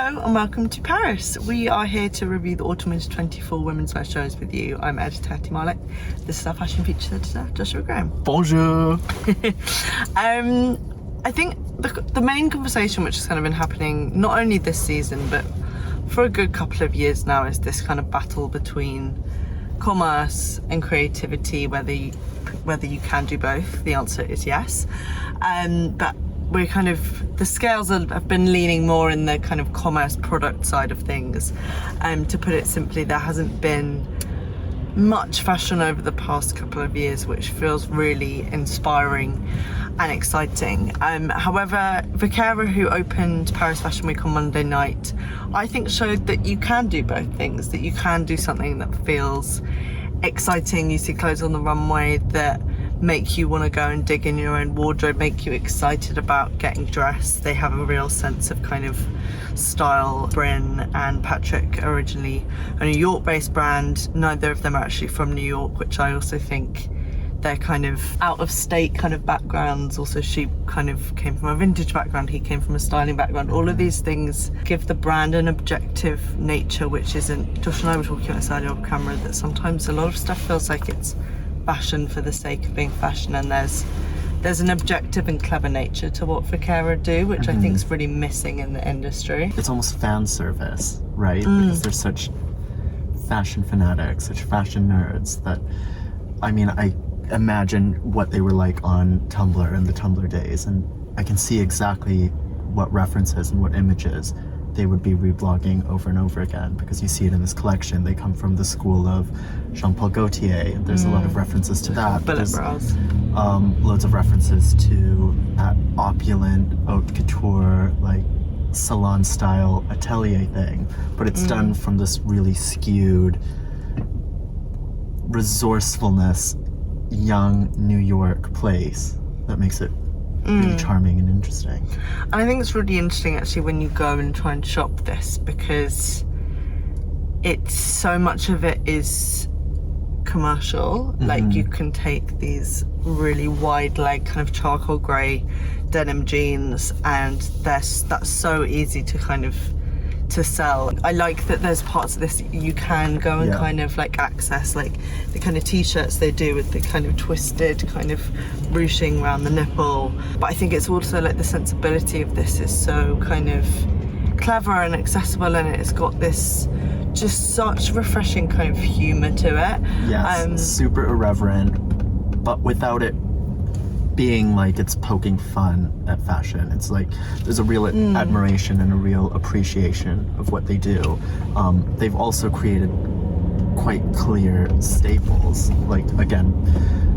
Hello and welcome to Paris. We are here to review the Autumn/Winter 24 womenswear shows with you. I'm editor Hetty Mahlich. This is our fashion feature editor, Joshua Graham. Bonjour. I think the main conversation which has kind of been happening not only this season but for a good couple of years now is this kind of battle between commerce and creativity, whether you can do both. The answer is yes. But we're kind of, the scales have been leaning more in the kind of commerce product side of things. To put it simply, there hasn't been much fashion over the past couple of years, which feels really inspiring and exciting. However, Vaquera, who opened Paris Fashion Week on Monday night, I think showed that you can do both things, that you can do something that feels exciting. You see clothes on the runway that make you want to go and dig in your own wardrobe, make you excited about getting dressed. They have a real sense of kind of style. Bryn and Patrick are originally a New York based brand. Neither of them are actually from New York, which I also think they're kind of out of state kind of backgrounds. Also, she kind of came from a vintage background, he came from a styling background. All of these things give the brand an objective nature, which isn't, Josh and I were talking about this earlier off camera, that sometimes a lot of stuff feels like it's fashion for the sake of being fashion, and there's an objective and clever nature to what Vaquera do, which I think is really missing in the industry. It's almost fan service, right? Because they're such fashion fanatics, such fashion nerds that, I mean, I imagine what they were like on Tumblr in the Tumblr days, and I can see exactly what references and what images they would be reblogging over and over again, because you see it in this collection. They come from the school of Jean-Paul Gaultier, and there's a lot of references to that. Bullet brows. Loads of references to that opulent haute couture, like salon style atelier thing, but it's done from this really skewed resourcefulness, young New York place that makes it really charming and interesting. And I think it's really interesting actually when you go and try and shop this, because it's so much of it is commercial. Like, you can take these really wide leg kind of charcoal grey denim jeans, and that's so easy to kind of to sell. I like that there's parts of this you can go and kind of like access, like the kind of t-shirts they do with the kind of twisted kind of ruching around the nipple. But I think it's also like the sensibility of this is so kind of clever and accessible, and it's got this just such refreshing kind of humour to it. Yes, super irreverent, but without it being like it's poking fun at fashion. It's like there's a real admiration and a real appreciation of what they do. They've also created quite clear staples, like, again,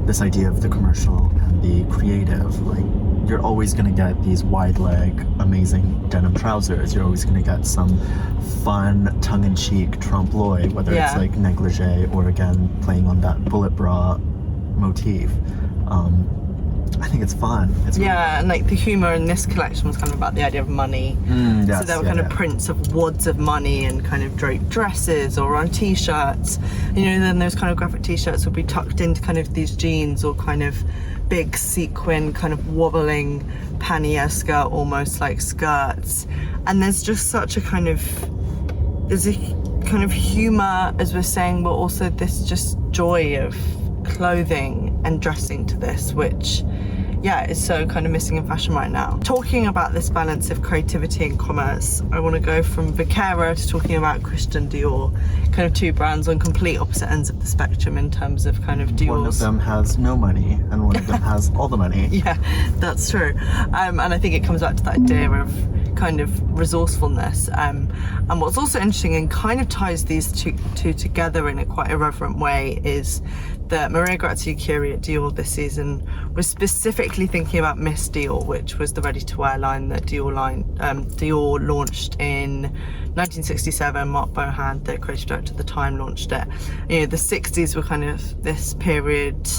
this idea of the commercial and the creative. Like, you're always going to get these wide leg amazing denim trousers, you're always going to get some fun tongue-in-cheek trompe l'oeil, whether it's like negligee or again playing on that bullet bra motif. I think it's fun. And like the humour in this collection was kind of about the idea of money. So there were kind of prints of wads of money and kind of draped dresses or on t-shirts. You know, then those kind of graphic t-shirts would be tucked into kind of these jeans or kind of big sequin kind of wobbling pannier skirt, almost like skirts. And there's just such a kind of, there's a kind of humour, as we're saying, but also this just joy of clothing and dressing to this, which is so kind of missing in fashion right now. Talking about this balance of creativity and commerce, I want to go from Vaquera to talking about Christian Dior, kind of two brands on complete opposite ends of the spectrum in terms of kind of Dior's. One of them has no money and one of them has all the money. Yeah, that's true. And I think it comes back to that idea of kind of resourcefulness. And what's also interesting and kind of ties these two together in a quite irreverent way is that Maria Grazia Chiuri at Dior this season was specifically thinking about Miss Dior, which was the ready-to-wear line that Dior launched in 1967. Marc Bohen, the creative director at the time, launched it. You know, the 60s were kind of this period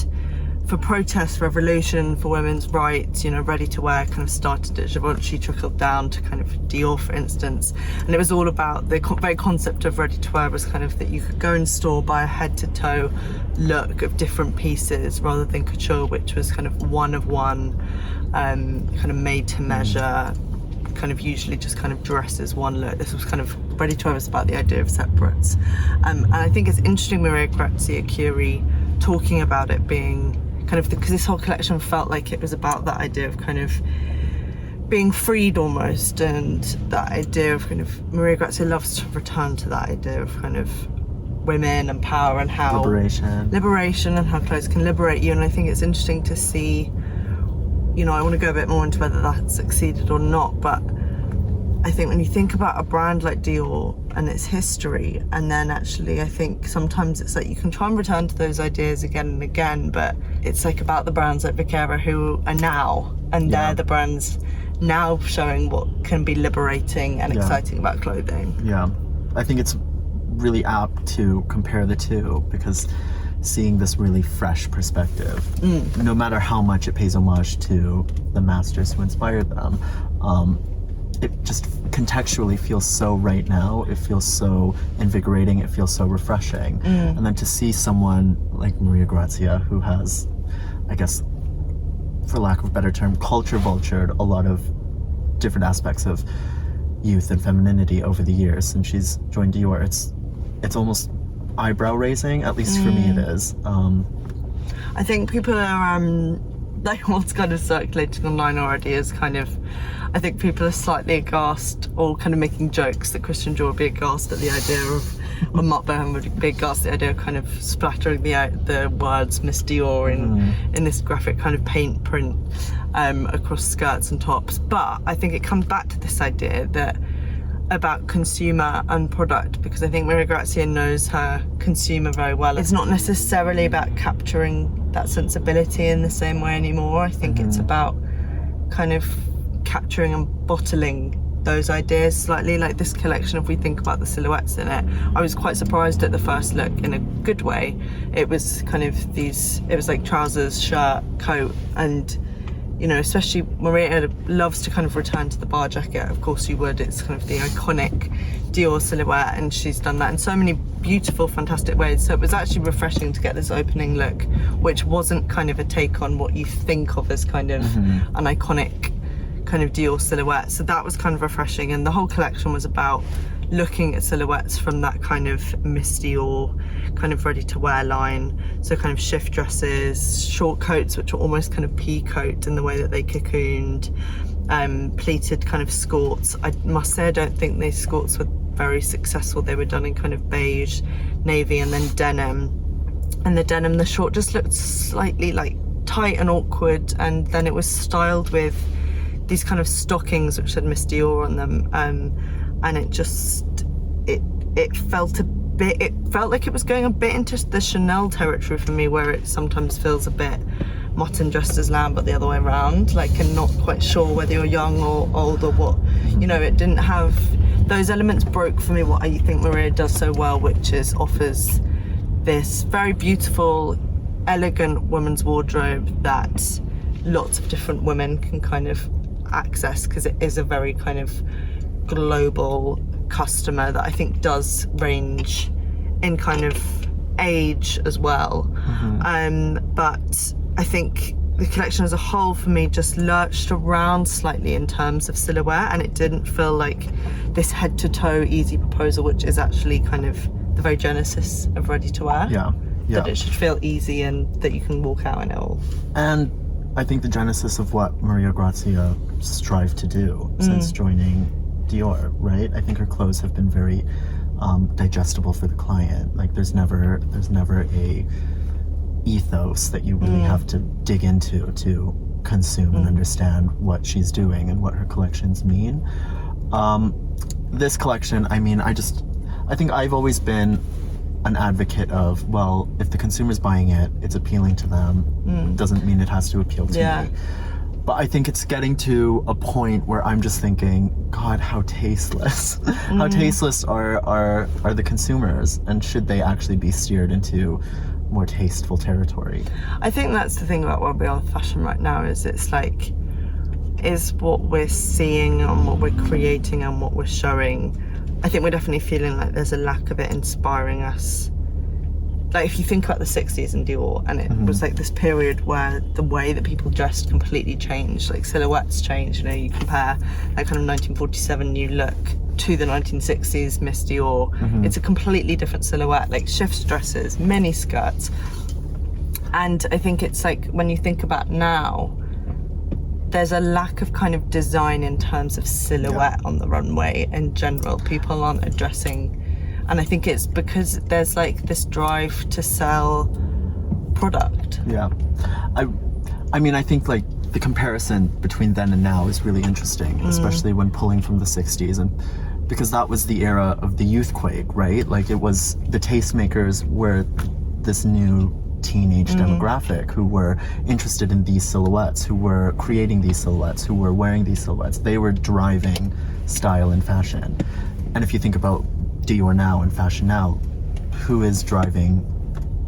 for protest, revolution, for women's rights. You know, ready to wear kind of started at Givenchy, trickled down to kind of Dior, for instance. And it was all about the very concept of ready to wear was kind of that you could go in store, buy a head to toe look of different pieces rather than couture, which was kind of one of one, kind of made to measure kind of usually just kind of dress as one look. This was kind of ready to wear was about the idea of separates. And I think it's interesting Maria Grazia Chiuri talking about it being kind of, because this whole collection felt like it was about that idea of kind of being freed almost, and that idea of kind of, Maria Grazia loves to return to that idea of kind of women and power and how liberation and how clothes can liberate you. And I think it's interesting to see, you know, I want to go a bit more into whether that succeeded or not, but I think when you think about a brand like Dior and its history, and then actually I think sometimes it's like you can try and return to those ideas again and again, but it's like about the brands like Vaquera who are now, and they're the brands now showing what can be liberating and exciting about clothing. Yeah, I think it's really apt to compare the two, because seeing this really fresh perspective, no matter how much it pays homage to the masters who inspired them, it just contextually feels so right now. It feels so invigorating. It feels so refreshing. And then to see someone like Maria Grazia, who has, I guess, for lack of a better term, culture vultured a lot of different aspects of youth and femininity over the years since she's joined Dior, it's almost eyebrow raising, at least for me it is. I think people are like, what's kind of circulating online already is kind of, I think people are slightly aghast or kind of making jokes that Christian Dior would be aghast at the idea of, or Marc Bohen would be aghast at the idea of kind of splattering the words Miss Dior in this graphic kind of paint print across skirts and tops. But I think it comes back to this idea that about consumer and product, because I think Maria Grazia knows her consumer very well. It's not necessarily about capturing that sensibility in the same way anymore. I think it's about kind of capturing and bottling those ideas slightly. Like this collection, if we think about the silhouettes in it, I was quite surprised at the first look in a good way. It was kind of these, it was like trousers, shirt, coat, and you know, especially Maria loves to kind of return to the bar jacket. Of course you would. It's kind of the iconic Dior silhouette, and she's done that in so many beautiful, fantastic ways. So it was actually refreshing to get this opening look, which wasn't kind of a take on what you think of as kind of an iconic kind of Dior silhouette. So that was kind of refreshing, and the whole collection was about looking at silhouettes from that kind of Miss Dior kind of ready to wear line. So kind of shift dresses, short coats which were almost kind of pea coat in the way that they cocooned, pleated kind of skirts. I must say I don't think these skirts were very successful. They were done in kind of beige, navy, and then denim. And the denim, the short, just looked slightly like tight and awkward, and then it was styled with these kind of stockings which had Miss Dior on them, and it just it felt like it was going a bit into the Chanel territory for me, where it sometimes feels a bit mutton dressed as lamb, but the other way around, like, and not quite sure whether you're young or old or what, you know. It didn't have those elements. Broke for me what I think Maria does so well, which is offers this very beautiful, elegant women's wardrobe that lots of different women can kind of access, because it is a very kind of global customer that I think does range in kind of age as well. But I think the collection as a whole for me just lurched around slightly in terms of silhouette, and it didn't feel like this head to toe easy proposal, which is actually kind of the very genesis of ready to wear. That it should feel easy and that you can walk out in it all. And I think the genesis of what Maria Grazia strived to do since joining Dior, right? I think her clothes have been very digestible for the client. Like there's never a ethos that you really have to dig into to consume and understand what she's doing and what her collections mean. This collection, I mean, I think I've always been an advocate of, well, if the consumer's buying it, it's appealing to them, doesn't mean it has to appeal to me. But I think it's getting to a point where I'm just thinking, God, how tasteless. How tasteless are the consumers, and should they actually be steered into more tasteful territory? I think that's the thing about where we are with fashion right now, is it's like, is what we're seeing and what we're creating and what we're showing, I think we're definitely feeling like there's a lack of it inspiring us like if you think about the 60s in Dior, and it was like this period where the way that people dressed completely changed, like silhouettes changed. You know, you compare that kind of 1947 new look to the 1960s Miss Dior, it's a completely different silhouette, like shifts dresses, mini skirts. And I think it's like, when you think about now, there's a lack of kind of design in terms of silhouette on the runway in general. People aren't addressing, and I think it's because there's like this drive to sell product. Yeah. I mean, I think like the comparison between then and now is really interesting, especially when pulling from the 60s, and because that was the era of the youthquake, right? Like, it was the tastemakers were this new teenage demographic who were interested in these silhouettes, who were creating these silhouettes, who were wearing these silhouettes. They were driving style and fashion. And if you think about Dior now and fashion now, who is driving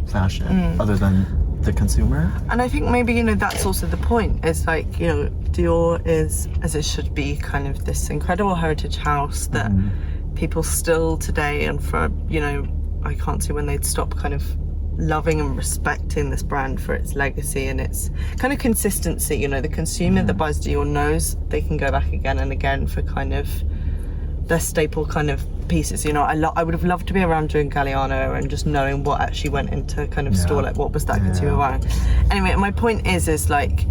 fashion other than the consumer? And I think maybe, you know, that's also the point. It's like, you know, Dior is, as it should be, kind of this incredible heritage house that people still today, and for, you know, I can't see when they'd stop kind of loving and respecting this brand for its legacy and its kind of consistency. You know, the consumer that buys Dior knows they can go back again and again for kind of their staple kind of pieces. You know, I would have loved to be around during Galliano and just knowing what actually went into kind of store, like what was that consumer wearing. Anyway, my point is like,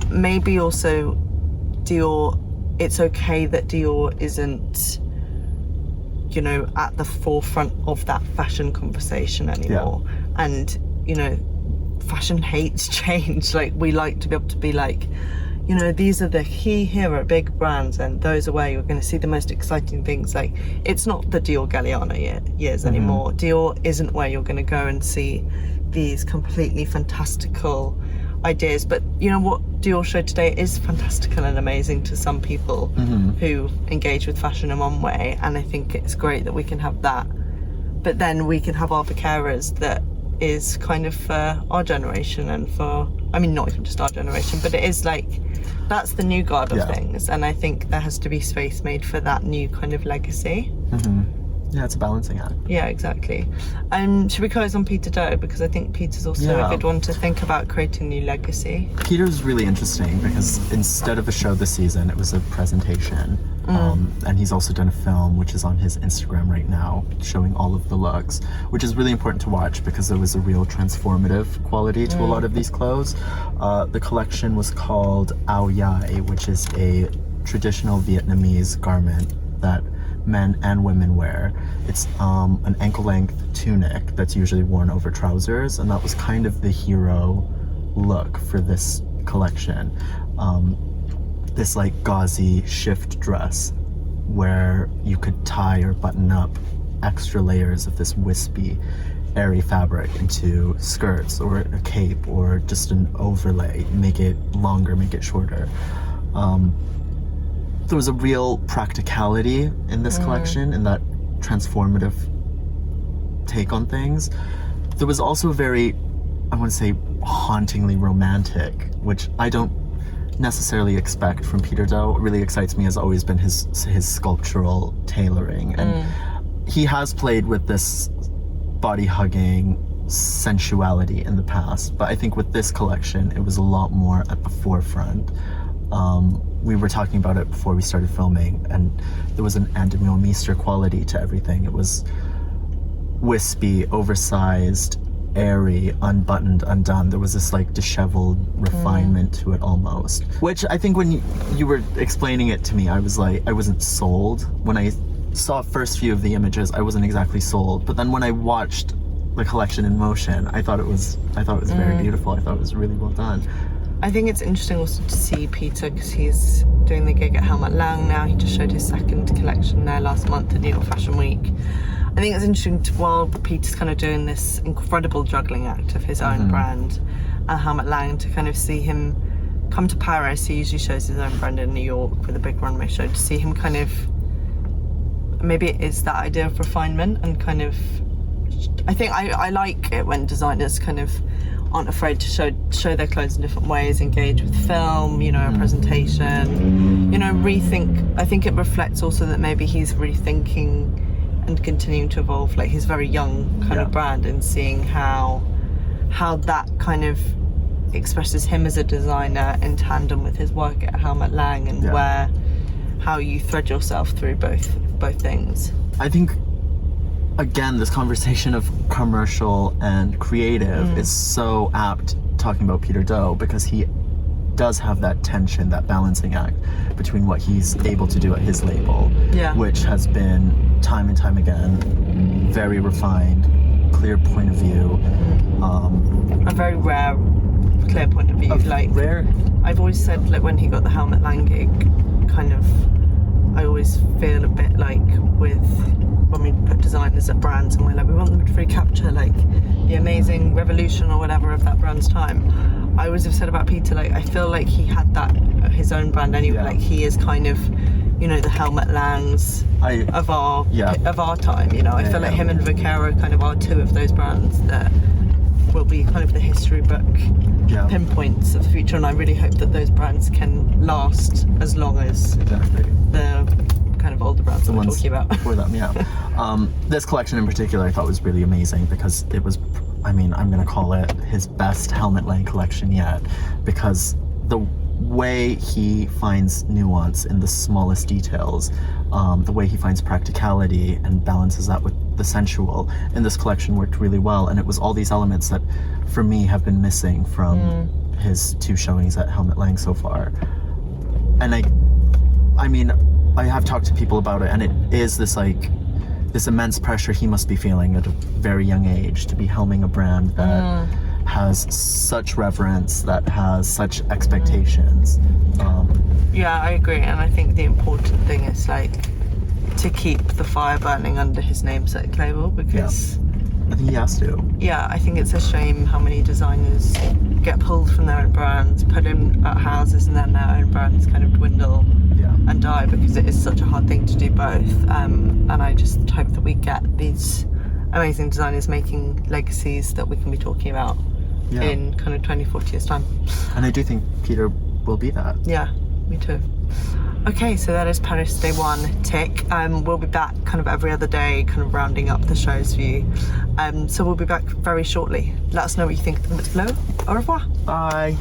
maybe also Dior, it's okay that Dior isn't, you know, at the forefront of that fashion conversation anymore. And, you know, fashion hates change. Like, we like to be able to be like, you know, these are the key hero big brands, and those are where you're going to see the most exciting things. Like, it's not the Dior Galliano years anymore. Dior isn't where you're going to go and see these completely fantastical ideas. But you know what Dior showed today is fantastical and amazing to some people who engage with fashion in one way, and I think it's great that we can have that. But then we can have our Vaqueras that is kind of for our generation, and for, I mean, not even just our generation, but it is like, that's the new guard of things, and I think there has to be space made for that new kind of legacy. Yeah, it's a balancing act. Yeah, exactly. Should we close on Peter Doe, because I think Peter's also a good one to think about creating new legacy. Peter's really interesting because instead of a show this season, it was a presentation. And he's also done a film, which is on his Instagram right now, showing all of the looks, which is really important to watch because there was a real transformative quality to a lot of these clothes. The collection was called Ao Yai, which is a traditional Vietnamese garment that men and women wear. It's an ankle-length tunic that's usually worn over trousers, and that was kind of the hero look for this collection. This like gauzy shift dress where you could tie or button up extra layers of this wispy, airy fabric into skirts or a cape or just an overlay, make it longer, make it shorter. There was a real practicality in this collection, in that transformative take on things. There was also a very, I want to say, hauntingly romantic, which I don't necessarily expect from Peter Doe. What really excites me has always been his sculptural tailoring, and he has played with this body-hugging sensuality in the past, but I think with this collection it was a lot more at the forefront. We were talking about it before we started filming, and there was an Anne de Meester quality to everything. It was wispy, oversized, airy, unbuttoned, undone. There was this like disheveled refinement to it almost, which I think when you were explaining it to me, I was like, I wasn't sold. When I saw first few of the images, I wasn't exactly sold, but then when I watched the collection in motion, I thought it was very beautiful. I thought it was really well done. I think it's interesting also to see Peter, because he's doing the gig at Helmut Lang now. He just showed his second collection there last month at New York Fashion Week. I think it's interesting while Peter's kind of doing this incredible juggling act of his own brand at Helmut Lang, to kind of see him come to Paris. He usually shows his own brand in New York with a big runway show. To see him kind of, maybe it is that idea of refinement and kind of, I think I like it when designers kind of aren't afraid to show their clothes in different ways, engage with film, you know, a presentation, you know, rethink. I think it reflects also that maybe he's rethinking and continuing to evolve like his very young kind of brand, and seeing how that kind of expresses him as a designer in tandem with his work at Helmut Lang, and how you thread yourself through both things. I think, again, this conversation of commercial and creative is so apt talking about Peter Do, because he does have that tension, that balancing act between what he's able to do at his label, which has been time and time again very refined, clear point of view, a very rare clear point of view. Like rare. I've always said, like, when he got the Helmut Lang gig, kind of, I always feel a bit like with when we put designers at brands and we're like, we want them to recapture like the amazing revolution or whatever of that brand's time. I always have said about Peter, like, I feel like he had that at his own brand anyway. Like, he is kind of, you know, the Helmut Langs of our time. You know, I feel like him and Vaquera kind of are two of those brands that will be kind of the history book pinpoints of the future, and I really hope that those brands can last as long as the kind of older brands that we're talking about. Before them, this collection in particular I thought was really amazing, because it was, I mean, I'm going to call it his best Helmut Lang collection yet, because the way he finds nuance in the smallest details, the way he finds practicality and balances that with the sensual in this collection worked really well, and it was all these elements that for me have been missing from his two showings at Helmut Lang so far. And I mean, I have talked to people about it, and it is this like this immense pressure he must be feeling at a very young age to be helming a brand that has such reverence, that has such expectations. Yeah, I agree, and I think the important thing is like to keep the fire burning under his namesake label, because I think he has to. Yeah, I think it's a shame how many designers get pulled from their own brands, put in at houses, and then their own brands kind of dwindle and die, because it is such a hard thing to do both. And I just hope that we get these amazing designers making legacies that we can be talking about in kind of 20, 40 years time. And I do think Peter will be that. Yeah, me too. Okay, so that is Paris Day 1 tick. We'll be back kind of every other day, kind of rounding up the shows for you. So we'll be back very shortly. Let us know what you think in the comments below. Au revoir. Bye.